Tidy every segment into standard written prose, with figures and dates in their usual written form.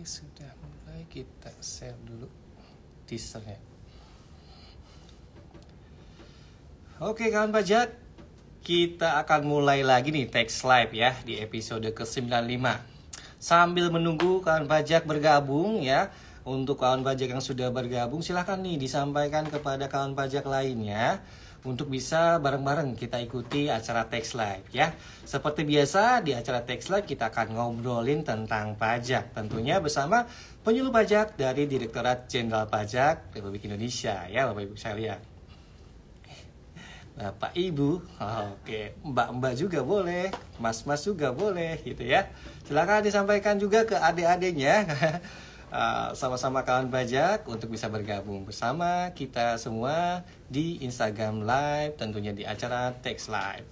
Sudah mulai, kita share dulu teasernya. Oke kawan pajak, kita akan mulai lagi nih Tax Live ya di episode ke-95. Sambil menunggu kawan pajak bergabung ya, untuk kawan pajak yang sudah bergabung silahkan nih disampaikan kepada kawan pajak lainnya untuk bisa bareng-bareng kita ikuti acara Tax Live ya. Seperti biasa di acara Tax Live kita akan ngobrolin tentang pajak, tentunya bersama penyuluh pajak dari Direktorat Jenderal Pajak Republik Indonesia ya Bapak Ibu sekalian. Bapak Ibu, oke, Mbak-mbak juga boleh, Mas-mas juga boleh gitu ya. Silakan disampaikan juga ke adik-adiknya. Sama-sama kawan pajak untuk bisa bergabung bersama kita semua di Instagram Live, tentunya di acara Tax Live.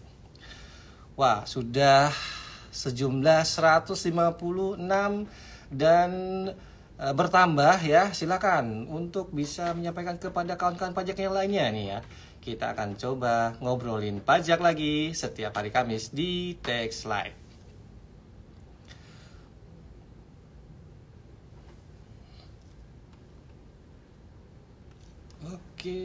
Wah, sudah sejumlah 156 dan bertambah ya. Silakan untuk bisa menyampaikan kepada kawan-kawan pajak yang lainnya nih ya. Kita akan coba ngobrolin pajak lagi setiap hari Kamis di Tax Live. Oke.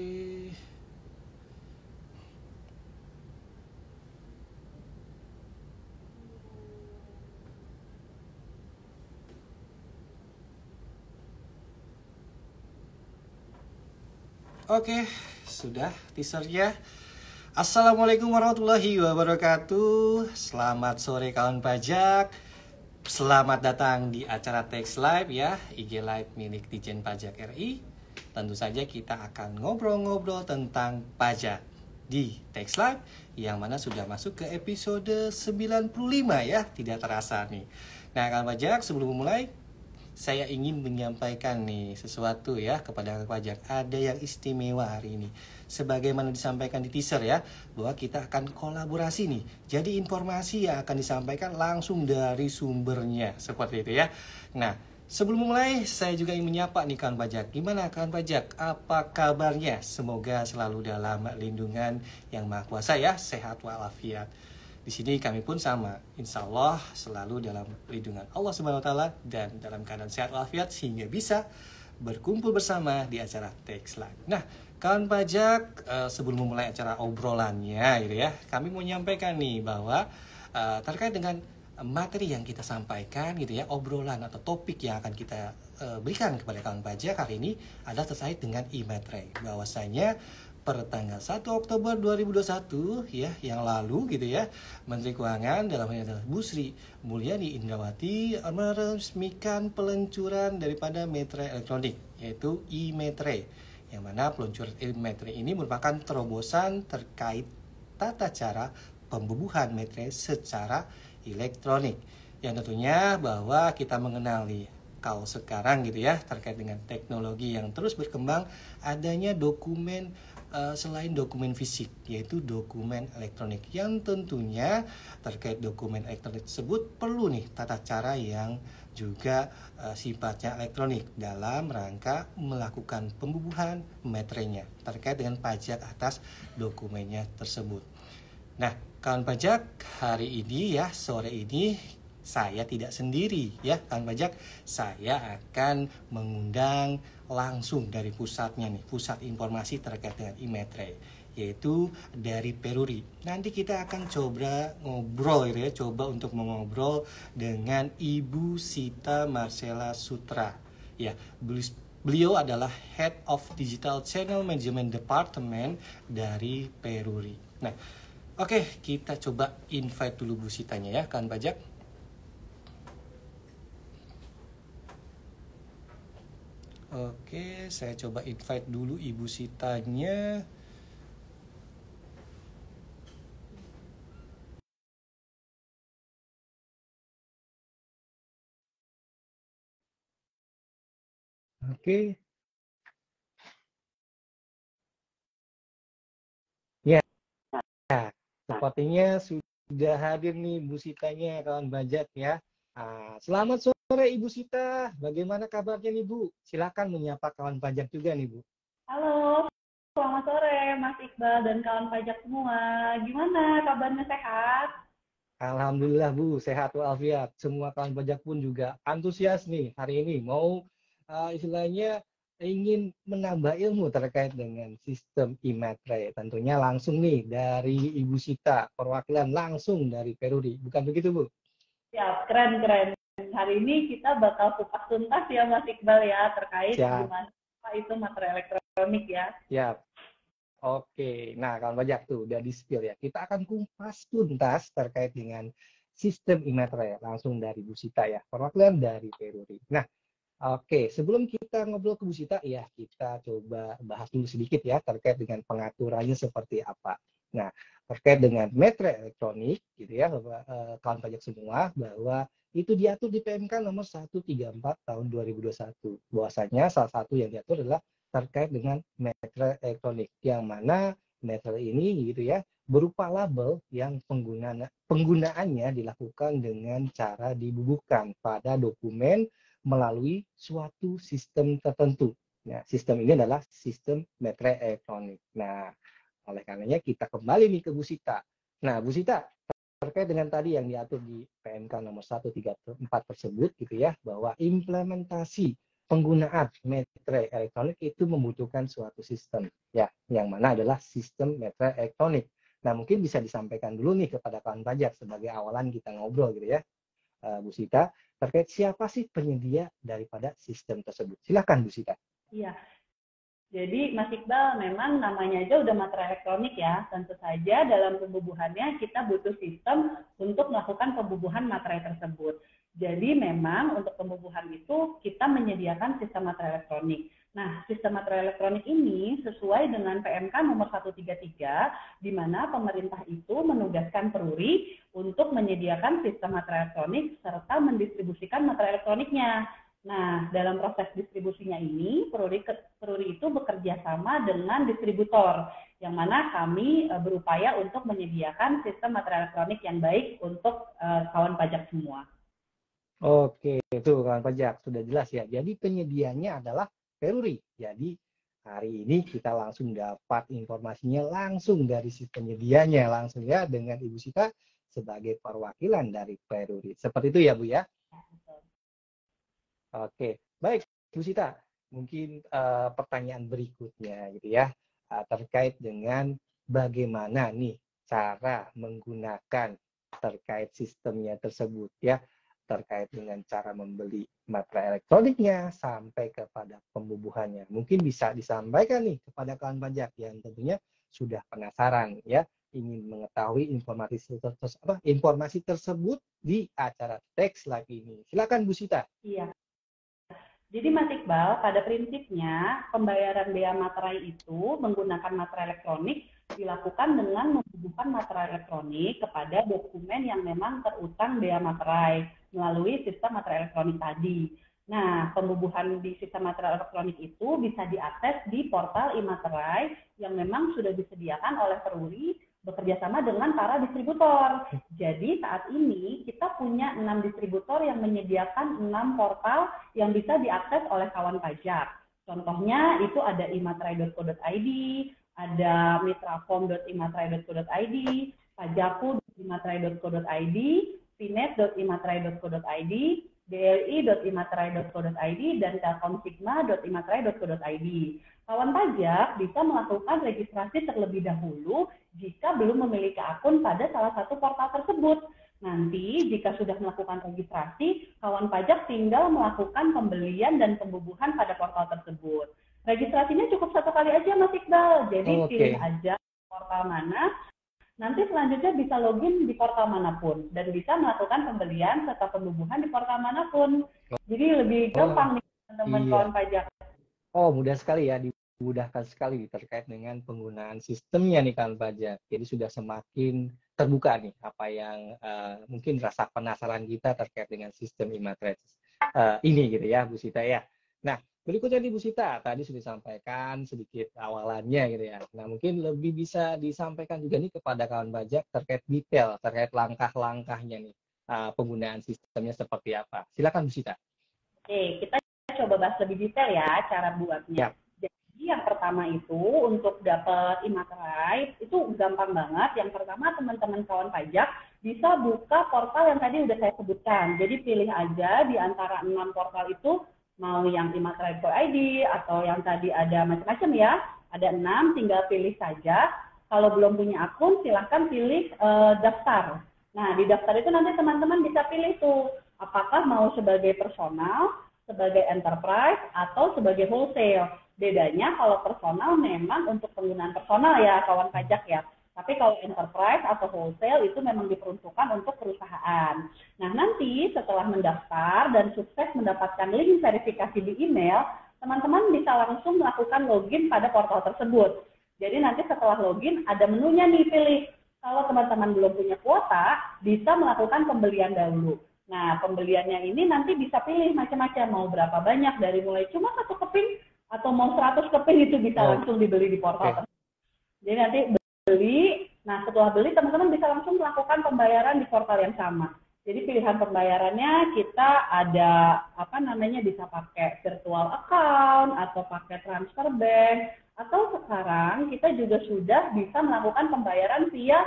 Oke, sudah teasernya. Assalamualaikum warahmatullahi wabarakatuh. Selamat sore kawan pajak. Selamat datang di acara Tax Live ya, IG Live milik Dijen Pajak RI. Tentu saja kita akan ngobrol-ngobrol tentang pajak di Tax Live yang mana sudah masuk ke episode 95 ya, tidak terasa nih. Nah, kawan pajak, sebelum memulai saya ingin menyampaikan nih sesuatu ya kepada pajak. Ada yang istimewa hari ini. Sebagaimana disampaikan di teaser ya, bahwa kita akan kolaborasi nih. Jadi informasi yang akan disampaikan langsung dari sumbernya, seperti itu ya. Nah, sebelum mulai saya juga ingin menyapa nih kawan pajak. Gimana kawan pajak? Apa kabarnya? Semoga selalu dalam lindungan yang Maha Kuasa ya, sehat walafiat. Di sini kami pun sama, insya Allah selalu dalam lindungan Allah Subhanahu Wa Taala dan dalam keadaan sehat walafiat sehingga bisa berkumpul bersama di acara Tax Live. Nah, kawan pajak, sebelum memulai acara obrolannya gitu ya, kami mau menyampaikan nih bahwa terkait dengan materi yang kita sampaikan gitu ya, obrolan atau topik yang akan kita berikan kepada kawan pajak hari ini adalah terkait dengan e-materai. Bahwasanya per tanggal 1 Oktober 2021 ya yang lalu gitu ya, Menteri Keuangan dalam hal ini adalah Bu Sri Mulyani Indrawati meresmikan peluncuran daripada materai elektronik yaitu e-materai, yang mana peluncuran e-materai ini merupakan terobosan terkait tata cara pembubuhan materai secara elektronik, yang tentunya bahwa kita mengenali kalau sekarang gitu ya terkait dengan teknologi yang terus berkembang, adanya dokumen selain dokumen fisik yaitu dokumen elektronik, yang tentunya terkait dokumen elektronik tersebut perlu nih tata cara yang juga sifatnya elektronik dalam rangka melakukan pembubuhan materainya terkait dengan pajak atas dokumennya tersebut. Nah, kawan pajak, hari ini ya, sore ini saya tidak sendiri ya, kawan pajak. Saya akan mengundang langsung dari pusatnya nih, pusat informasi terkait dengan e-materai, yaitu dari Peruri. Nanti kita akan coba ngobrol gitu ya, coba untuk mengobrol dengan Ibu Sita Marcella Sutra. Ya, beliau adalah Head of Digital Channel Management Department dari Peruri. Nah, oke, kita coba invite dulu Bu Sitanya ya, kawan pajak. Oke, saya coba invite dulu Ibu Sitanya. Oke. Ya, sepertinya sudah hadir nih Bu Sitanya, kawan pajak ya. Selamat sore Ibu Sita, bagaimana kabarnya nih Bu? Silakan menyapa kawan pajak juga nih Bu. Halo, selamat sore Mas Iqbal dan kawan pajak semua. Gimana kabarnya, sehat? Alhamdulillah Bu, sehat walafiat. Semua kawan pajak pun juga antusias nih hari ini mau istilahnya ingin menambah ilmu terkait dengan sistem e-matre. Tentunya langsung nih dari Ibu Sita, perwakilan langsung dari Peruri. Bukan begitu Bu? Ya, keren-keren. Hari ini kita bakal kupas tuntas ya Mas Iqbal ya terkait Siap. gimana itu materai elektronik ya. Ya, oke. Nah, kawan pajak tuh udah di-spill ya. Kita akan kupas tuntas terkait dengan sistem e-matre langsung dari Bu Sita ya, perwakilan dari Peruri. Nah, oke, sebelum kita ngobrol ke Bu Sita, ya kita coba bahas dulu sedikit ya terkait dengan pengaturannya seperti apa. Nah, terkait dengan metre elektronik, gitu ya, kawan pajak semua, bahwa itu diatur di PMK nomor 134 tahun 2021. Bahwasanya salah satu yang diatur adalah terkait dengan metre elektronik, yang mana metre ini gitu ya, berupa label yang penggunaannya dilakukan dengan cara dibubuhkan pada dokumen melalui suatu sistem tertentu. Nah, sistem ini adalah sistem metre elektronik. Nah, oleh karenanya kita kembali nih ke Bu Sita. Nah, Bu Sita, terkait dengan tadi yang diatur di PMK nomor 134 tersebut gitu ya, bahwa implementasi penggunaan metre elektronik itu membutuhkan suatu sistem ya, yang mana adalah sistem metre elektronik. Nah, mungkin bisa disampaikan dulu nih kepada kawan pajak sebagai awalan kita ngobrol gitu ya, Bu Sita, terkait siapa sih penyedia daripada sistem tersebut. Silakan Bu Sita. Iya. Jadi Mas Iqbal memang namanya aja udah materai elektronik ya. Tentu saja dalam pembubuhannya kita butuh sistem untuk melakukan pembubuhan materai tersebut. Jadi memang untuk pembubuhan itu kita menyediakan sistem materai elektronik. Nah, sistem materai elektronik ini sesuai dengan PMK nomor 133, di mana pemerintah itu menugaskan Peruri untuk menyediakan sistem materai elektronik serta mendistribusikan materai elektroniknya. Nah, dalam proses distribusinya ini, Peruri itu bekerja sama dengan distributor, yang mana kami berupaya untuk menyediakan sistem materai elektronik yang baik untuk kawan pajak semua. Oke, itu kawan pajak sudah jelas ya. Jadi penyediaannya adalah Peruri. Jadi hari ini kita langsung dapat informasinya langsung dari si penyedianya langsung ya dengan Ibu Sita sebagai perwakilan dari Peruri. Seperti itu ya Bu ya. Oke, baik Bu Sita. Mungkin pertanyaan berikutnya gitu ya, terkait dengan bagaimana nih cara menggunakan terkait sistemnya tersebut ya, terkait dengan cara membeli materai elektroniknya sampai kepada pembubuhannya. Mungkin bisa disampaikan nih kepada kawan pajak yang tentunya sudah penasaran ya, ingin mengetahui informasi tersebut di acara Tax Live ini. Silakan Bu Sita. Iya. Jadi Mas Iqbal, pada prinsipnya pembayaran bea materai itu menggunakan materai elektronik dilakukan dengan membubuhkan materai elektronik kepada dokumen yang memang terutang bea materai melalui sistem materai elektronik tadi. Nah, pembubuhan di sistem materai elektronik itu bisa diakses di portal e-materai yang memang sudah disediakan oleh Peruri bekerja sama dengan para distributor. Jadi saat ini kita punya 6 distributor yang menyediakan 6 portal yang bisa diakses oleh kawan pajak. Contohnya itu ada imaterai.co.id, ada mitraform.imaterai.co.id, pajaku.imaterai.co.id, finet.imaterai.co.id, dli.imaterai.co.id, dan telkomsigma.imaterai.co.id. Kawan pajak bisa melakukan registrasi terlebih dahulu jika belum memiliki akun pada salah satu portal tersebut. Nanti jika sudah melakukan registrasi, kawan pajak tinggal melakukan pembelian dan pembubuhan pada portal tersebut. Registrasinya cukup satu kali aja Mas Iqbal, jadi pilih aja portal mana, nanti selanjutnya bisa login di portal manapun dan bisa melakukan pembelian serta pembubuhan di portal manapun. Jadi lebih gampang nih teman-teman kawan pajak. Oh, mudah sekali ya, dimudahkan sekali terkait dengan penggunaan sistemnya nih kawan pajak. Jadi sudah semakin terbuka nih apa yang mungkin rasa penasaran kita terkait dengan sistem e-materai ini gitu ya Bu Sita ya. Nah, berikutnya nih Bu Sita, tadi sudah disampaikan sedikit awalannya gitu ya. Nah, mungkin lebih bisa disampaikan juga nih kepada kawan pajak terkait detail, terkait langkah-langkahnya nih, penggunaan sistemnya seperti apa. Silakan Bu Sita. Oke, kita coba bahas lebih detail ya cara buatnya. Jadi yang pertama itu untuk dapat e-materai itu gampang banget. Yang pertama teman-teman kawan pajak bisa buka portal yang tadi udah saya sebutkan. Jadi pilih aja di antara 6 portal itu, mau yang imatrade.id atau yang tadi ada macam-macam ya, ada 6, tinggal pilih saja. Kalau belum punya akun, silahkan pilih daftar. Nah, di daftar itu nanti teman-teman bisa pilih tuh, apakah mau sebagai personal, sebagai enterprise, atau sebagai wholesale. Bedanya kalau personal memang untuk penggunaan personal ya, kawan pajak ya. Tapi kalau enterprise atau wholesale itu memang diperuntukkan untuk perusahaan. Nah, nanti setelah mendaftar dan sukses mendapatkan link verifikasi di email, teman-teman bisa langsung melakukan login pada portal tersebut. Jadi nanti setelah login ada menunya nih, pilih. Kalau teman-teman belum punya kuota, bisa melakukan pembelian dahulu. Nah, pembeliannya ini nanti bisa pilih macam-macam, mau berapa banyak, dari mulai cuma 1 keping atau mau 100 keping itu bisa langsung dibeli di portal tersebut. Jadi nanti beli, nah setelah beli teman-teman bisa langsung melakukan pembayaran di portal yang sama. Jadi pilihan pembayarannya kita ada bisa pakai virtual account atau pakai transfer bank, atau sekarang kita juga sudah bisa melakukan pembayaran via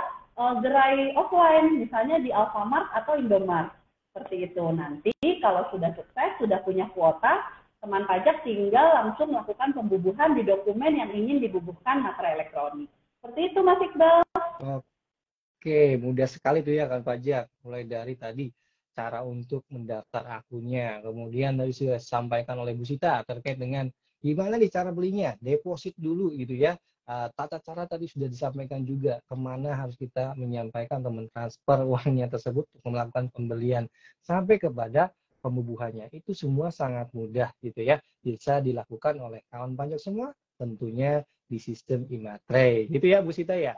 gerai offline, misalnya di Alfamart atau Indomart. Seperti itu. Nanti kalau sudah sukses, sudah punya kuota, teman pajak tinggal langsung melakukan pembubuhan di dokumen yang ingin dibubuhkan materai elektronik. Seperti itu, Mas Iqbal. Oke, mudah sekali tuh ya kan pajak. Mulai dari tadi cara untuk mendaftar akunnya, kemudian tadi sudah disampaikan oleh Bu Sita terkait dengan gimana nih cara belinya, deposit dulu gitu ya. Tata cara tadi sudah disampaikan juga, kemana harus kita menyampaikan atau mentransfer uangnya tersebut untuk melakukan pembelian sampai kepada pembubuhannya. Itu semua sangat mudah gitu ya, bisa dilakukan oleh kawan pajak semua, tentunya di sistem iMatre gitu ya Bu Sita ya.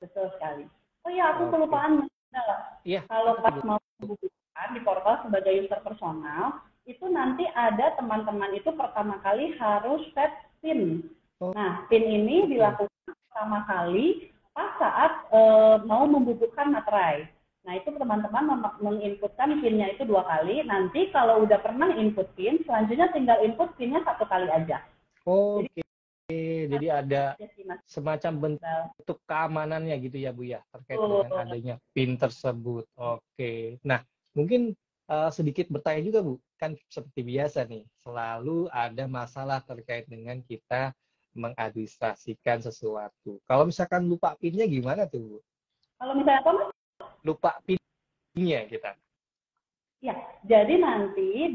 Betul sekali. Oh iya, aku kelupaan. Iya. Kalau pas mau membubuhkan di portal sebagai user personal, itu nanti ada teman-teman itu pertama kali harus set PIN. Nah, PIN ini dilakukan pertama kali pas saat mau membubuhkan materai. Nah, itu teman-teman menginputkan PIN-nya itu 2 kali. Nanti kalau udah pernah input PIN, selanjutnya tinggal input PIN-nya 1 kali aja. Oke. Jadi ada semacam bentuk keamanannya gitu ya Bu ya, terkait dengan adanya PIN tersebut. Oke. Nah, mungkin sedikit bertanya juga Bu, kan seperti biasa nih, selalu ada masalah terkait dengan kita mengadministrasikan sesuatu. Kalau misalkan lupa PIN-nya gimana tuh Bu? Kalau misalnya apa Mas? Lupa PIN-nya kita. Ya, jadi nanti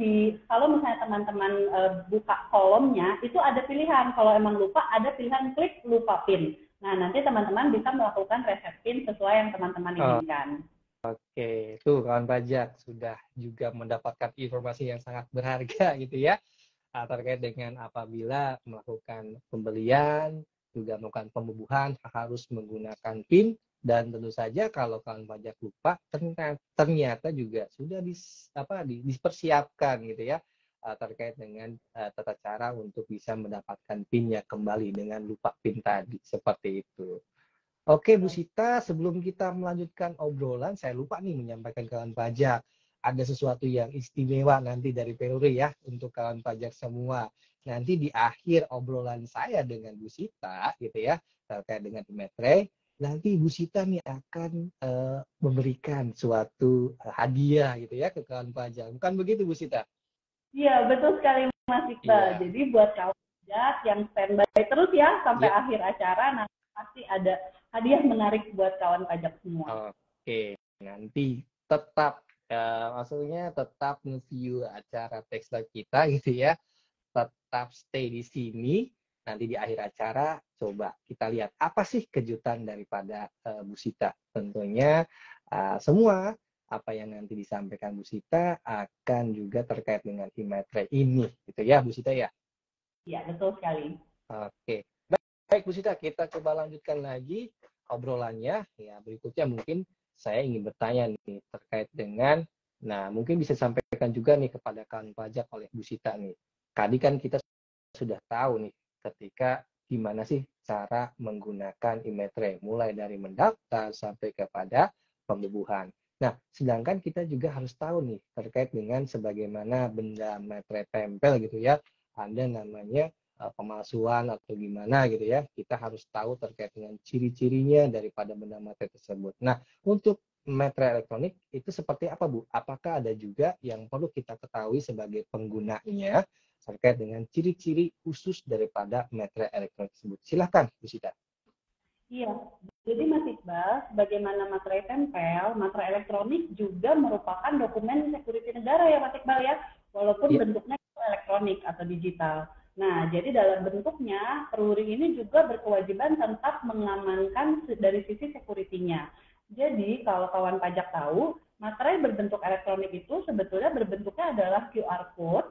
kalau misalnya teman-teman buka kolomnya, itu ada pilihan. Kalau emang lupa, ada pilihan klik lupa PIN. Nah, nanti teman-teman bisa melakukan reset PIN sesuai yang teman-teman inginkan. Oke, tuh kawan pajak sudah juga mendapatkan informasi yang sangat berharga gitu ya, terkait dengan apabila melakukan pembelian, juga melakukan pembubuhan, harus menggunakan PIN. Dan tentu saja kalau kawan pajak lupa, ternyata juga sudah dipersiapkan gitu ya, terkait dengan tata cara untuk bisa mendapatkan PIN-nya kembali dengan lupa PIN tadi, seperti itu. Oke Bu Sita, sebelum kita melanjutkan obrolan, saya lupa nih menyampaikan kawan pajak. Ada sesuatu yang istimewa nanti dari Peluri ya, untuk kawan pajak semua. Nanti di akhir obrolan saya dengan Bu Sita gitu ya, terkait dengan iMatre, nanti Bu Sita nih akan memberikan suatu hadiah gitu ya ke kawan pajak. Bukan begitu Bu Sita? Iya, betul sekali Mas Iqbal. Ya. Jadi buat kawan pajak yang standby terus ya sampai akhir acara, nanti pasti ada hadiah menarik buat kawan pajak semua. Oke, nanti tetap maksudnya tetap nge-view acara Tax Live kita gitu ya. Tetap stay di sini. Nanti di akhir acara coba kita lihat apa sih kejutan daripada Bu Sita. Tentunya semua apa yang nanti disampaikan Bu Sita akan juga terkait dengan iMatre ini gitu ya Bu Sita ya. Iya, betul sekali. Oke. Baik Bu Sita, kita coba lanjutkan lagi obrolannya. Ya, berikutnya mungkin saya ingin bertanya nih terkait dengan, nah mungkin bisa sampaikan juga nih kepada kawan pajak oleh Bu Sita nih. Tadi kan kita sudah tahu nih ketika gimana sih cara menggunakan iMatre, mulai dari mendaftar sampai kepada pembubuhan. Nah, sedangkan kita juga harus tahu nih terkait dengan sebagaimana benda matre tempel gitu ya, ada namanya pemalsuan atau gimana gitu ya, kita harus tahu terkait dengan ciri-cirinya daripada benda matre tersebut. Nah, untuk materai elektronik itu seperti apa, Bu? Apakah ada juga yang perlu kita ketahui sebagai penggunanya terkait dengan ciri-ciri khusus daripada materai elektronik tersebut? Silahkan, Bu Sita. Iya, jadi Mas Iqbal, sebagaimana materai tempel, materai elektronik juga merupakan dokumen security negara ya Mas Iqbal ya, walaupun Ya. bentuknya itu elektronik atau digital. Nah, jadi dalam bentuknya, Peruri ini juga berkewajiban tetap mengamankan dari sisi security-nya. Jadi, kalau kawan pajak tahu, materai berbentuk elektronik itu sebetulnya berbentuknya adalah QR code,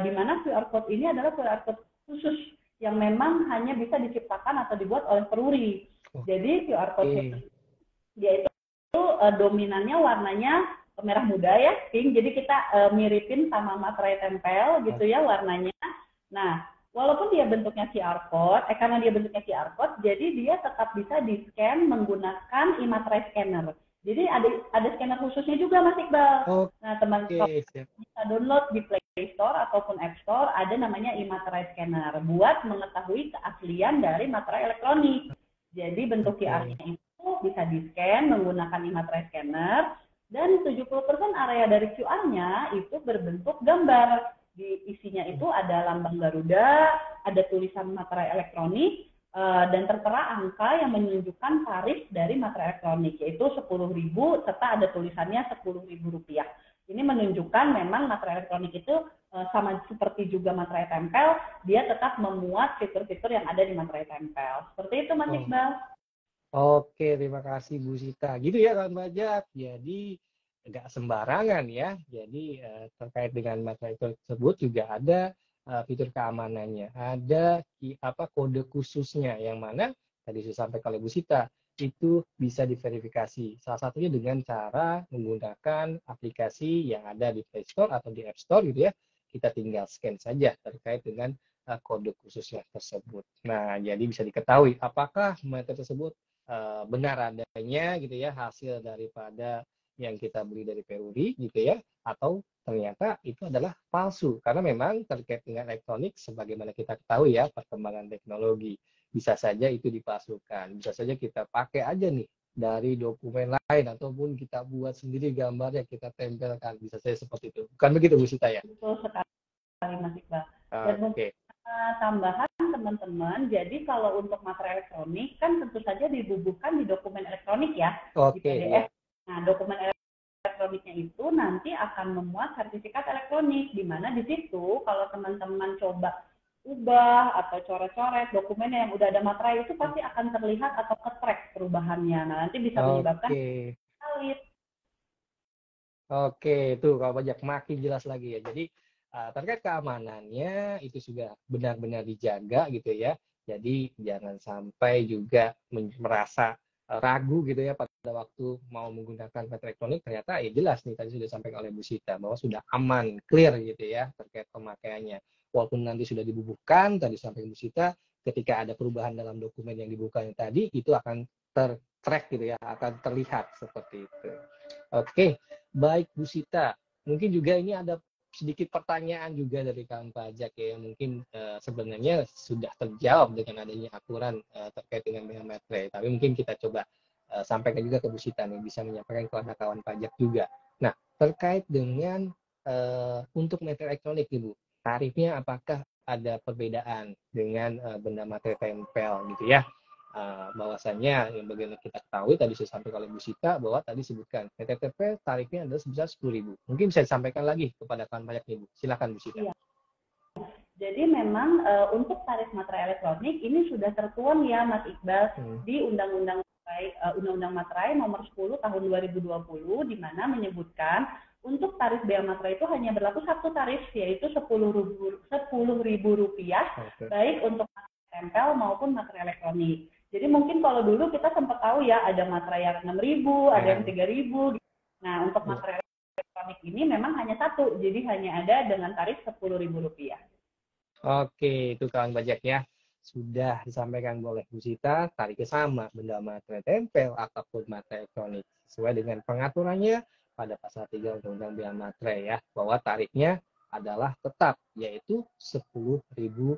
di mana QR code ini adalah QR code khusus yang memang hanya bisa diciptakan atau dibuat oleh Peruri. Jadi QR code-nya dia itu dominannya warnanya merah muda ya, King. Jadi kita miripin sama materai tempel gitu ya warnanya. Nah, walaupun dia bentuknya QR code, karena dia bentuknya QR code, jadi dia tetap bisa di-scan menggunakan e-materai scanner. Jadi ada scanner khususnya juga Mas Iqbal. Nah, teman-teman bisa download di Play Store ataupun App Store, ada namanya e-materai scanner buat mengetahui keaslian dari materai elektronik. Jadi bentuk QR-nya itu bisa di-scan menggunakan e-materai scanner, dan 70% area dari QR-nya itu berbentuk gambar. Di isinya itu ada lambang Garuda, ada tulisan materai elektronik, dan tertera angka yang menunjukkan tarif dari materai elektronik, yaitu 10.000 serta ada tulisannya Rp10.000. Ini menunjukkan memang materai elektronik itu sama seperti juga materai tempel, dia tetap memuat fitur-fitur yang ada di materai tempel. Seperti itu Mas Iqbal. Oke, terima kasih Bu Sita. Gitu ya kawan pajak. Jadi nggak sembarangan ya. Jadi terkait dengan materai tersebut juga ada fitur keamanannya, ada kode khususnya yang mana tadi saya sampaikan oleh Bu Sita itu bisa diverifikasi. Salah satunya dengan cara menggunakan aplikasi yang ada di Play Store atau di App Store gitu ya. Kita tinggal scan saja terkait dengan kode khususnya tersebut. Nah, jadi bisa diketahui apakah materai tersebut benar adanya gitu ya hasil daripada yang kita beli dari Peruri gitu ya, atau ternyata itu adalah palsu karena memang terkait dengan elektronik sebagaimana kita ketahui ya perkembangan teknologi bisa saja itu dipalsukan, bisa saja kita pakai aja nih dari dokumen lain ataupun kita buat sendiri gambarnya kita tempelkan, bisa saja seperti itu, bukan begitu Bu Sita ya? Betul sekali Mas Iqbal. Dan mungkin tambahan teman-teman, jadi kalau untuk materai elektronik kan tentu saja dibubuhkan di dokumen elektronik ya, di PDF. Nah, dokumen elektroniknya itu nanti akan memuat sertifikat elektronik, di mana di situ kalau teman-teman coba ubah atau coret-coret dokumennya yang udah ada materai itu pasti akan terlihat atau ke-track perubahannya. Nah, nanti bisa menyebabkan valid. Oke, itu kalau pajak makin jelas lagi ya. Jadi terkait keamanannya itu sudah benar-benar dijaga gitu ya. Jadi jangan sampai juga merasa ragu gitu ya pada waktu mau menggunakan materai elektronik, ternyata ya jelas nih tadi sudah disampaikan oleh Bu Sita bahwa sudah aman, clear gitu ya terkait pemakaiannya. Walaupun nanti sudah dibubuhkan, tadi sampai Bu Sita, ketika ada perubahan dalam dokumen yang dibubuhkan tadi, itu akan ter-track gitu ya, akan terlihat seperti itu. Oke, baik Bu Sita. Mungkin juga ini ada sedikit pertanyaan juga dari kawan pajak ya, mungkin sebenarnya sudah terjawab dengan adanya aturan terkait dengan materai, tapi mungkin kita coba sampaikan juga ke Bu Sita nih, bisa menyampaikan kepada kawan pajak juga. Nah, terkait dengan untuk materai elektronik nih Bu, tarifnya apakah ada perbedaan dengan benda materai tempel gitu ya? Bahwasannya yang bagaimana kita ketahui tadi saya sampaikan oleh Bu Sita bahwa tadi sebutkan PTTP tarifnya adalah sebesar 10.000. Mungkin bisa disampaikan lagi kepada kawan pajak nih Bu. Silakan Bu Sita. Iya. Jadi memang untuk tarif materai elektronik ini sudah tertuang ya Mas Iqbal di Undang-Undang Materai nomor 10 tahun 2020 di mana menyebutkan untuk tarif bea materai itu hanya berlaku satu tarif yaitu Rp10.000 baik untuk materai tempel maupun materai elektronik. Jadi mungkin kalau dulu kita sempat tahu ya ada materai yang 6.000, ada yang 3.000. Nah, untuk materai elektronik ini memang hanya satu, jadi hanya ada dengan tarif Rp10.000. Oke, itu kawan pajak ya. Sudah disampaikan oleh Bu Sita, tarifnya sama benda materai tempel ataupun materai elektronik. Sesuai dengan pengaturannya pada pasal 3 Undang-Undang Bea Materai ya, bahwa tarifnya adalah tetap, yaitu Rp10.000.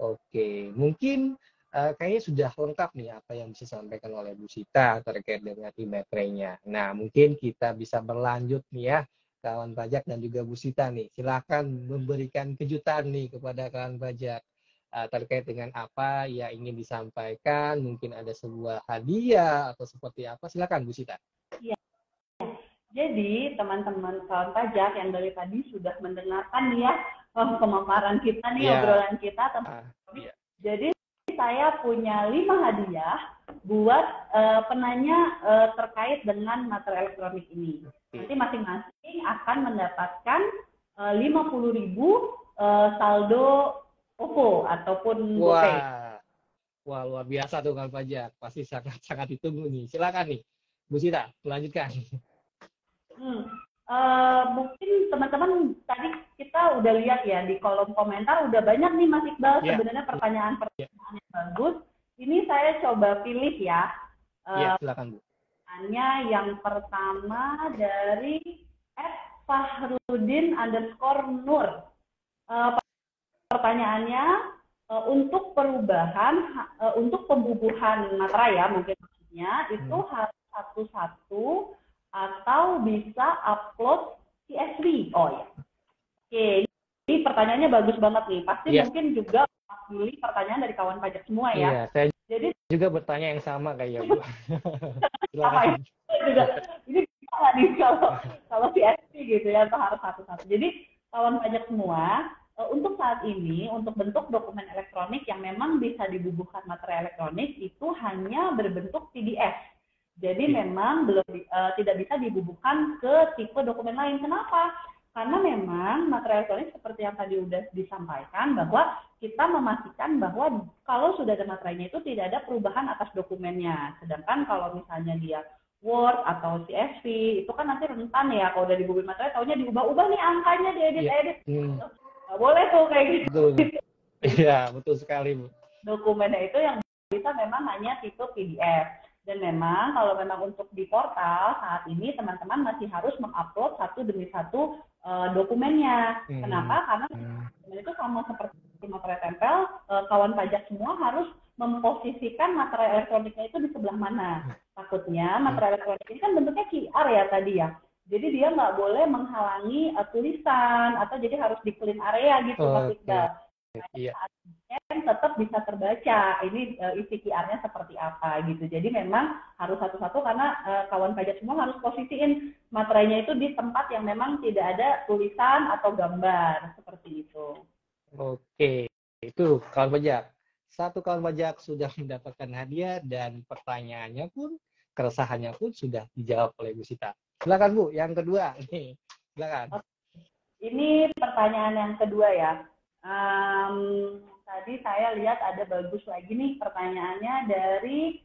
Oke, mungkin kayaknya sudah lengkap nih apa yang bisa disampaikan oleh Bu Sita terkait dengan e-materai-nya. Nah, mungkin kita bisa berlanjut nih ya, kawan pajak dan juga Bu Sita nih. Silakan memberikan kejutan nih kepada kawan pajak terkait dengan apa yang ingin disampaikan. Mungkin ada sebuah hadiah atau seperti apa. Silakan Bu Sita. Iya. Jadi teman-teman kawan pajak yang dari tadi sudah mendengarkan nih ya pemaparan kita nih, obrolan kita tentang jadi saya punya 5 hadiah buat penanya terkait dengan materai elektronik ini. Nanti masing-masing akan mendapatkan 50.000 saldo OVO ataupun GoPay. Wah, luar biasa tuh kawan pajak. Pasti sangat ditunggu nih. Silakan nih, Bu Sita, melanjutkan. Mungkin teman-teman tadi kita udah lihat ya di kolom komentar udah banyak nih Mas Iqbal sebenarnya pertanyaan-pertanyaan yang bagus. Ini saya coba pilih ya. Silakan Bu. Yang pertama dari @fahrudin_nur. Pertanyaannya untuk untuk pembubuhan materai ya mungkin maksudnya itu harus satu-satu atau bisa upload CSV. Oh ya. Oke, ini pertanyaannya bagus banget nih. Pasti mungkin juga pilih pertanyaan dari kawan pajak semua ya. Iya, saya juga bertanya yang sama kayak Bu. Apa ya? Ini bisa nggak nih kalau CSV gitu ya, atau harus satu-satu. Jadi kawan pajak semua, untuk saat ini, untuk bentuk dokumen elektronik yang memang bisa dibubuhkan materai elektronik itu hanya berbentuk PDF. Jadi memang tidak bisa dibubuhkan ke tipe dokumen lain. Kenapa? Karena memang materai elektronik seperti yang tadi sudah disampaikan bahwa kita memastikan bahwa kalau sudah ada materainya itu tidak ada perubahan atas dokumennya. Sedangkan kalau misalnya dia Word atau CSV itu kan nanti rentan ya, kalau udah dibubuhin materai taunya diubah-ubah nih angkanya, diedit-edit. Nggak boleh tuh kayak gitu. Iya, betul sekali Bu. Dokumennya itu yang bisa memang hanya tipe PDF. Dan memang kalau memang untuk di portal saat ini teman-teman masih harus mengupload satu demi satu dokumennya. Kenapa? Karena dokumen itu sama seperti materai tempel, kawan pajak semua harus memposisikan materai elektroniknya itu di sebelah mana. Takutnya materai elektronik ini kan bentuknya QR ya tadi ya. Jadi dia nggak boleh menghalangi tulisan atau jadi harus di clean area gitu Mas Iqbal. Iya. Tetap bisa terbaca ini isi QR-nya seperti apa gitu. Jadi memang harus satu-satu karena kawan pajak semua harus posisiin materainya itu di tempat yang memang tidak ada tulisan atau gambar seperti itu. Oke, itu kawan pajak. Satu kawan pajak sudah mendapatkan hadiah dan pertanyaannya pun, keresahannya pun sudah dijawab oleh Bu Sita. Silakan Bu, yang kedua nih. Silakan. Ini pertanyaan yang kedua ya. Tadi saya lihat ada bagus lagi nih pertanyaannya dari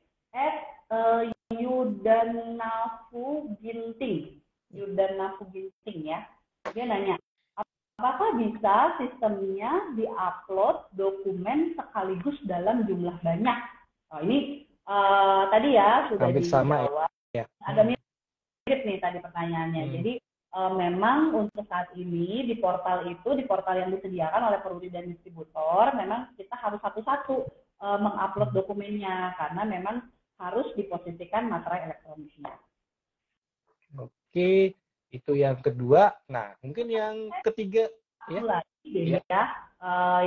Yudanafu Ginting ya. Dia nanya, apakah bisa sistemnya diupload dokumen sekaligus dalam jumlah banyak? Ini tadi ya sudah dijawab. Ya. Agak mirip nih tadi pertanyaannya. Jadi memang untuk saat ini di portal yang disediakan oleh peruri dan distributor, memang kita harus satu-satu mengupload dokumennya karena memang harus diposisikan materai elektroniknya. Oke, itu yang kedua. Nah, mungkin yang ketiga ya.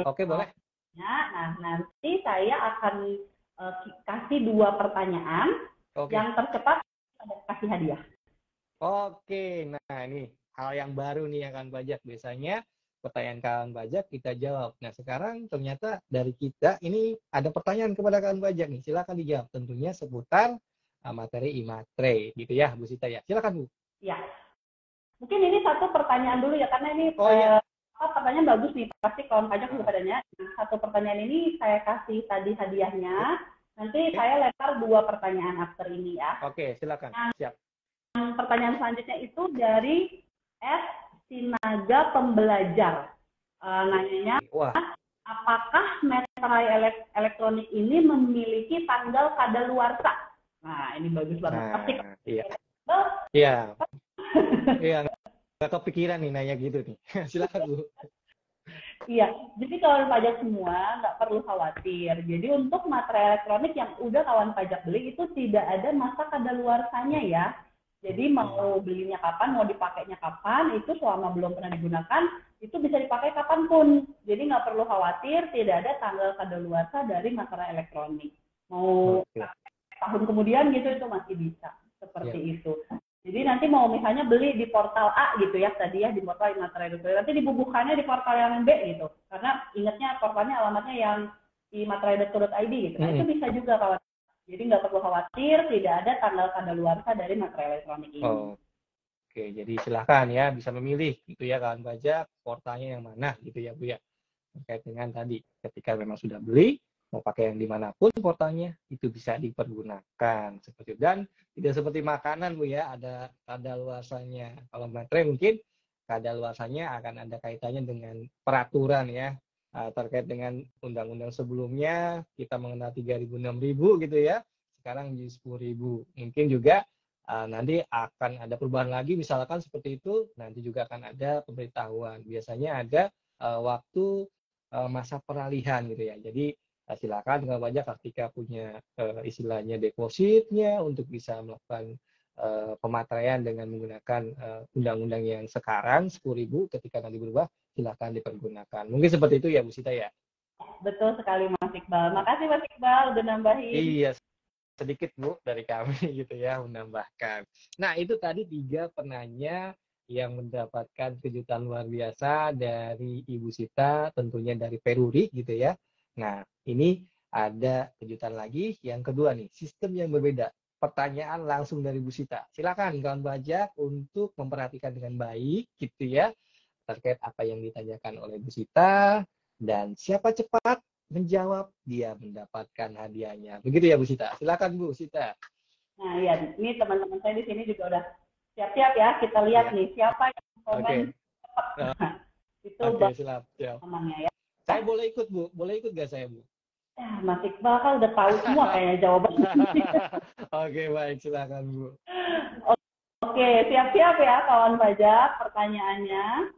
Oke, boleh. Nah, nanti saya akan kasih 2 pertanyaan. Yang tercepat kasih hadiah. Oke, nah ini hal yang baru nih ya kawan pajak. Biasanya pertanyaan kawan pajak kita jawab. Nah sekarang ternyata dari kita ini ada pertanyaan kepada kawan pajak nih. Silakan dijawab. Tentunya seputar materi e-materai gitu ya Bu Sita ya. Silakan Bu. Ya, mungkin ini satu pertanyaan dulu ya karena ini pertanyaan bagus nih. Pasti kawan pajak juga padanya. Satu pertanyaan ini saya kasih tadi hadiahnya. Nanti saya lempar 2 pertanyaan after ini ya. Oke, silakan. Siap. Pertanyaan selanjutnya itu dari Sinaga Pembelajar. Nanyanya, apakah materai elektronik ini memiliki tanggal kadaluarsa? Nah, ini bagus banget. Pasti. Iya. Iya, nggak kepikiran nih nanya gitu nih. Silakan Bu. Iya, jadi kawan pajak semua nggak perlu khawatir. Jadi untuk materai elektronik yang udah kawan pajak beli itu tidak ada masa kadaluarsanya ya. Jadi mau belinya kapan, mau dipakainya kapan, itu selama belum pernah digunakan, itu bisa dipakai kapanpun. Jadi nggak perlu khawatir, tidak ada tanggal kadaluarsa dari materai elektronik. Mau tahun kemudian gitu itu masih bisa, seperti itu. Jadi nanti mau misalnya beli di portal A gitu ya, tadi ya di portal materai elektronik, nanti dibubuhkannya di portal yang B gitu. Karena ingatnya portalnya alamatnya yang di materai.co.id gitu. Nah itu bisa juga kawan. Jadi nggak perlu khawatir, tidak ada tanggal kadaluarsa dari materai elektronik ini. Oke, jadi silahkan ya bisa memilih gitu ya kawan pajak portalnya yang mana gitu ya Bu ya. Terkait dengan tadi ketika memang sudah beli mau pakai yang dimanapun portalnya itu bisa dipergunakan seperti itu. Dan tidak seperti makanan Bu ya, ada kadaluarsanya. Kalau materai mungkin kadaluarsanya akan ada kaitannya dengan peraturan ya, terkait dengan undang-undang sebelumnya kita mengenal 3.000 6.000 gitu ya, sekarang jadi 10.000. Mungkin juga nanti akan ada perubahan lagi misalkan seperti itu, nanti juga akan ada pemberitahuan. Biasanya ada waktu masa peralihan gitu ya. Jadi silakan dengan pajak ketika punya istilahnya depositnya untuk bisa melakukan pemataian dengan menggunakan undang-undang yang sekarang 10.000, ketika nanti berubah silakan dipergunakan. Mungkin seperti itu ya Bu Sita ya. Betul sekali Mas Iqbal. Makasih Mas Iqbal udah nambahin. Iya, sedikit Bu dari kami gitu ya menambahkan. Nah itu tadi 3 penanya yang mendapatkan kejutan luar biasa dari Ibu Sita, tentunya dari Peruri gitu ya. Nah ini ada kejutan lagi yang kedua nih, sistem yang berbeda. Pertanyaan langsung dari Bu Sita. Silakan kawan pajak untuk memperhatikan dengan baik gitu ya terkait apa yang ditanyakan oleh Bu Sita, dan siapa cepat menjawab dia mendapatkan hadiahnya. Begitu ya Bu Sita. Silakan Bu Sita. Nah ya, ini teman-teman saya di sini juga udah siap-siap ya. Kita lihat nih siapa yang komen cepat. Itu siap. namanya ya. Saya boleh ikut Bu? Boleh ikut gak saya Bu? Mas Iqbal kan udah tahu semua kayaknya jawabannya. Oke, baik, silakan Bu. Oke, siap-siap ya kawan pajak pertanyaannya.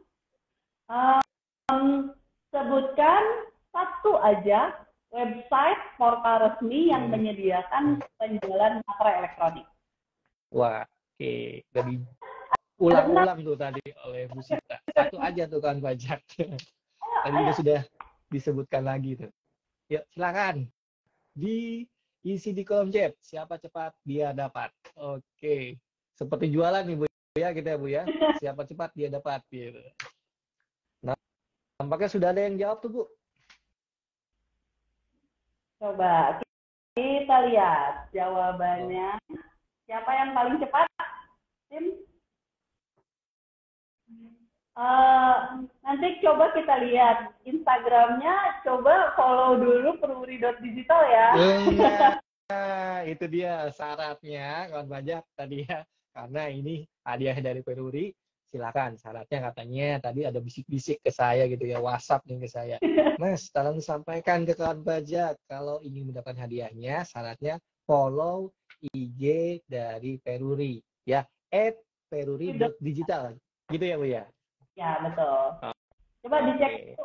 Sebutkan satu aja website portal resmi yang menyediakan penjualan materai elektronik. Wah, oke. Jadi ulang-ulang tuh tadi oleh Bu Sita. Satu aja tuh kawan pajak. Tadi itu sudah disebutkan lagi tuh. Yuk, silakan. Diisi di kolom chat. Siapa cepat dia dapat. Oke. Seperti jualan nih Bu ya, kita Bu ya. Siapa cepat dia dapat gitu. Nah, tampaknya sudah ada yang jawab tuh Bu. Coba kita lihat jawabannya. Siapa yang paling cepat? Tim? Nanti coba kita lihat Instagramnya, coba follow dulu peruri.digital ya. Itu dia syaratnya kawan pajak tadi ya, karena ini hadiah dari Peruri. Silakan, syaratnya katanya tadi ada bisik-bisik ke saya gitu ya, WhatsApp nih ke saya, Mas tolong sampaikan ke kawan pajak kalau ingin mendapatkan hadiahnya, syaratnya follow IG dari Peruri ya, @peruri.digital gitu ya Bu ya. Ya, betul. Coba dicek.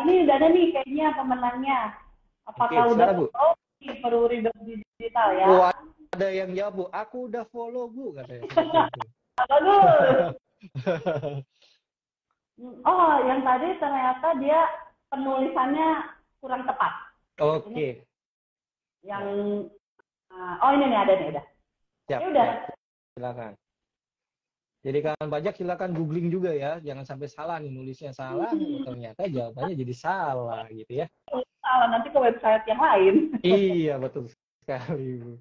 Ini udah ada nih kayaknya pemenangnya. Apakah udah follow di peruri.digital ya? Oh, ada yang jawab Bu, aku udah follow Bu katanya. Bagus. Oh, yang tadi ternyata dia penulisannya kurang tepat. Oke. Yang oh ini nih ada nih udah. Siap. Ya udah. Silakan. Jadi kawan pajak silakan googling juga ya, jangan sampai salah nih, nulisnya salah, ternyata jawabannya jadi salah gitu ya. Salah nanti ke website yang lain. Iya betul sekali Bu.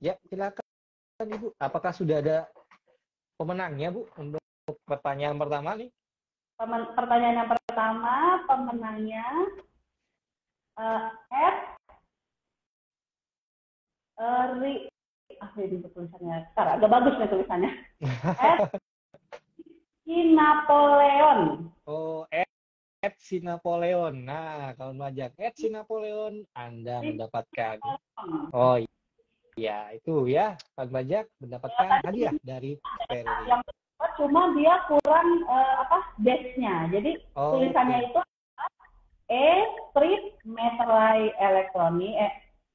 Ya silakan Ibu, apakah sudah ada pemenangnya Bu untuk pertanyaan pertama nih? Pertanyaan yang pertama pemenangnya ini tulisannya, agak bagus nih tulisannya. Sinapoleon. Oh, Sinapoleon. Nah, kawan pajak, Sinapoleon Anda mendapatkan. Oh iya, itu ya, kawan pajak mendapatkan hadiah dari Peruri. Yang cuma dia kurang dash-nya. Jadi tulisannya itu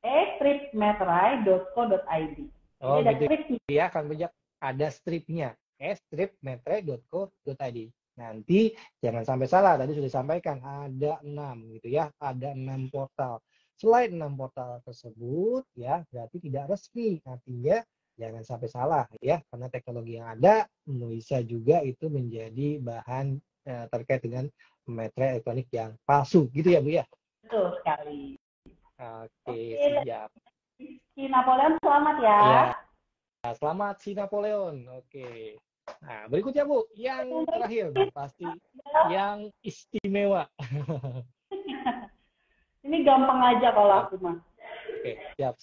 e-stripmeterai.co.id. Oh, jadi ada gitu ya, kan banyak ada stripnya, e-stripmeterai.co.id. Nanti jangan sampai salah, tadi sudah disampaikan ada 6 gitu ya, ada 6 portal. Selain 6 portal tersebut ya, berarti tidak resmi. Artinya jangan sampai salah ya, karena teknologi yang ada bisa juga itu menjadi bahan terkait dengan materai elektronik yang palsu gitu ya Bu ya. Betul sekali. Oke, siap. Si Napoleon selamat ya. Ya, selamat si Napoleon. Oke. Nah, berikutnya Bu, yang terakhir pasti yang istimewa. Ini gampang aja kalau aku mah. Oke, siap.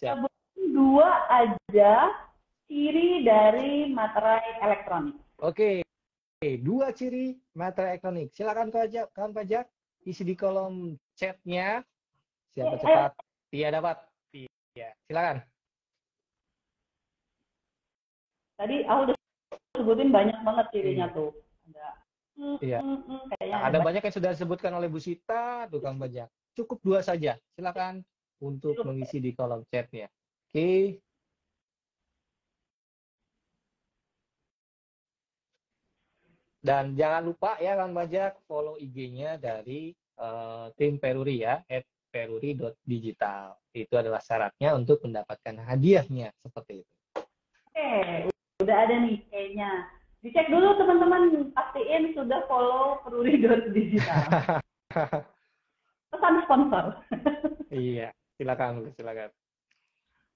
Dua aja ciri dari materai elektronik. Oke, 2 ciri materai elektronik. Silakan kawan pajak isi di kolom chatnya. Siapa cepat? Tia dapat. Tia, silakan. Tadi aku udah sebutin banyak banget cirinya tuh. Ada banyak yang sudah disebutkan oleh Bu Sita, tukang pajak. Cukup 2 saja. Silakan untuk mengisi di kolom chatnya. Oke. Dan jangan lupa ya kawan pajak follow IG-nya dari tim Peruri ya, @peruri.digital. Itu adalah syaratnya untuk mendapatkan hadiahnya seperti itu. Oke, udah ada nih kayaknya. Dicek dulu teman-teman, pastiin sudah follow peruri.digital. Pesan sponsor. Iya, silakan.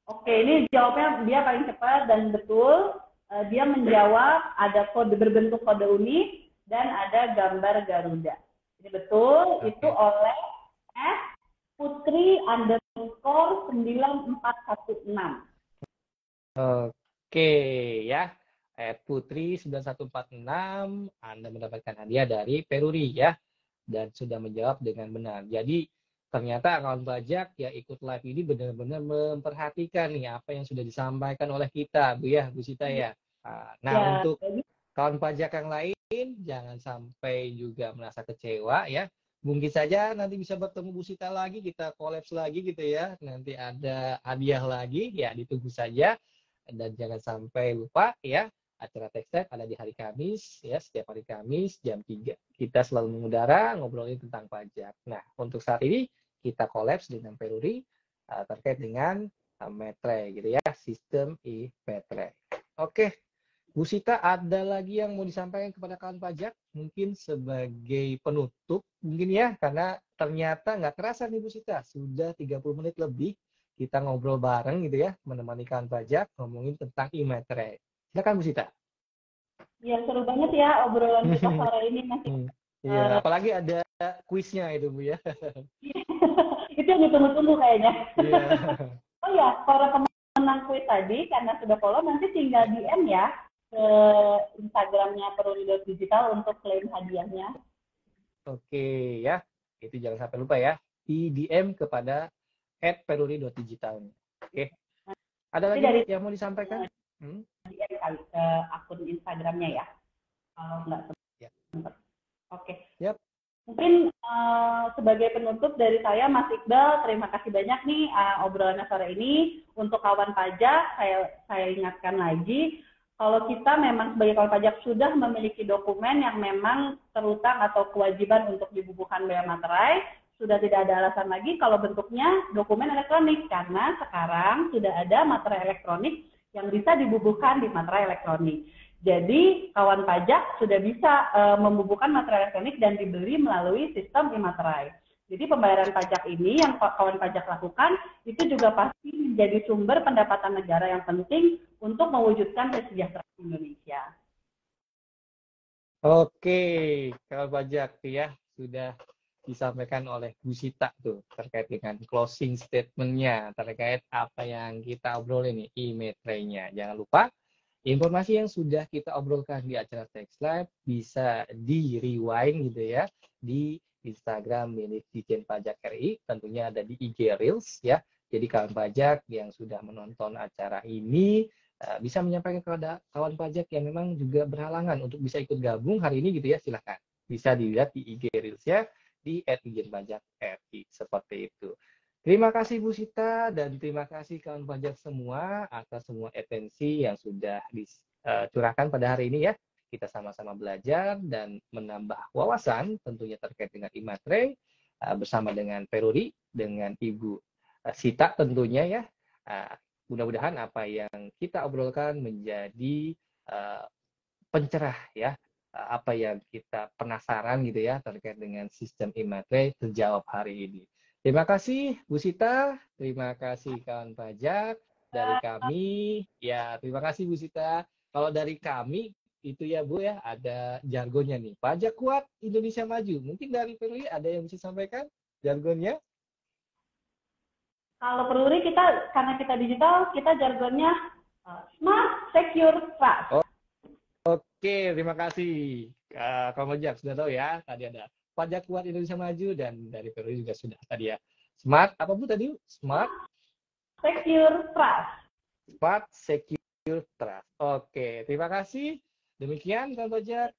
Oke, ini jawabnya dia paling cepat dan betul. Dia menjawab ada kode berbentuk kode unik dan ada gambar Garuda. Ini betul, itu oleh Putri_9416. Oke ya, Putri9146, Anda mendapatkan hadiah dari Peruri ya, dan sudah menjawab dengan benar. Jadi ternyata kawan pajak ya ikut live ini benar-benar memperhatikan nih apa yang sudah disampaikan oleh kita, Bu ya, Bu Sita ya. Nah ya, untuk kawan pajak yang lain jangan sampai juga merasa kecewa ya. Mungkin saja nanti bisa bertemu Bu Sita lagi, kita kolaps lagi gitu ya. Nanti ada hadiah lagi ya, ditunggu saja. Dan jangan sampai lupa ya, acara Techstep ada di hari Kamis ya, setiap hari Kamis jam 3. Kita selalu mengudara ngobrolin tentang pajak. Nah, untuk saat ini kita kolaps dengan Peruri terkait dengan materai gitu ya, sistem e-materai. Oke. Bu Sita, ada lagi yang mau disampaikan kepada kawan pajak? Mungkin sebagai penutup, mungkin ya, karena ternyata nggak kerasa nih Bu Sita, sudah 30 menit lebih kita ngobrol bareng gitu ya, menemani kawan pajak ngomongin tentang e-materai. Silakan Bu Sita. Ya, seru banget ya obrolan kita sore ini masih. Iya, apalagi ada kuisnya itu Bu ya. Itu yang ditunggu-tunggu kayaknya. Oh ya, para pemenang kuis tadi karena sudah follow nanti tinggal DM ya ke Instagramnya Peruri.digital untuk klaim hadiahnya. Oke ya, itu jangan sampai lupa ya, di DM kepada @peruri.digital. Oke. Ada lagi yang mau disampaikan? DM kali ke akun Instagramnya ya. Kalau nggak sempat. Oke. Yep. Mungkin sebagai penutup dari saya, Mas Iqbal, terima kasih banyak nih obrolannya sore ini. Untuk kawan pajak, saya ingatkan lagi, kalau kita memang sebagai kawan pajak sudah memiliki dokumen yang memang terutang atau kewajiban untuk dibubuhkan bea materai, sudah tidak ada alasan lagi kalau bentuknya dokumen elektronik, karena sekarang sudah ada materai elektronik yang bisa dibubuhkan di materai elektronik. Jadi kawan pajak sudah bisa membubuhkan materai elektronik dan dibeli melalui sistem e-materai. Jadi pembayaran pajak ini yang kawan pajak lakukan itu juga pasti menjadi sumber pendapatan negara yang penting untuk mewujudkan kesejahteraan Indonesia. Oke, kawan pajak ya sudah disampaikan oleh Bu Sita tuh terkait dengan closing statement-nya terkait apa yang kita obrolin nih e-materai-nya. Jangan lupa informasi yang sudah kita obrolkan di acara Text Live bisa di-rewind gitu ya di Instagram milik Ditjen Pajak RI, tentunya ada di IG Reels ya. Jadi kawan pajak yang sudah menonton acara ini bisa menyampaikan kepada kawan pajak yang memang juga berhalangan untuk bisa ikut gabung hari ini gitu ya, silahkan. Bisa dilihat di IG Reels-nya di @ijenpajak.ri seperti itu. Terima kasih Bu Sita dan terima kasih kawan pajak semua atas semua atensi yang sudah dicurahkan pada hari ini ya. Kita sama-sama belajar dan menambah wawasan tentunya terkait dengan e-matre bersama dengan Peruri, dengan Ibu Sita tentunya ya. Mudah-mudahan apa yang kita obrolkan menjadi pencerah ya, apa yang kita penasaran gitu ya terkait dengan sistem e-matre terjawab hari ini. Terima kasih Bu Sita, terima kasih kawan pajak dari kami. Ya, terima kasih Bu Sita. Kalau dari kami itu ya Bu ya, ada jargonnya nih. Pajak kuat, Indonesia maju. Mungkin dari Perui ada yang bisa sampaikan jargonnya? Kalau Peruri kita, karena kita digital, kita jargonnya smart, secure, fast. Oke, terima kasih. Kawan pajak sudah tahu ya, tadi ada pajak kuat Indonesia maju dan dari Perui juga sudah tadi ya. Smart, apa Bu tadi? Smart, secure, trust. Smart, secure, trust. Oke, terima kasih. Demikian kawan pajak,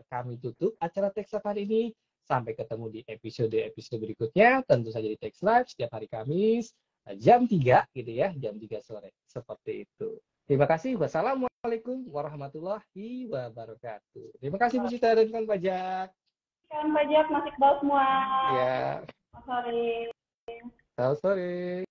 kami tutup acara Tech Safari ini. Sampai ketemu di episode berikutnya, tentu saja di Tech Live setiap hari Kamis jam 3 gitu ya, jam 3 sore. Seperti itu. Terima kasih. Wassalamualaikum warahmatullahi wabarakatuh. Terima kasih Bu Sita dan kawan pajak. Kawan pajak, Mas Iqbal semua. Ya. Selamat sore. Selamat sore.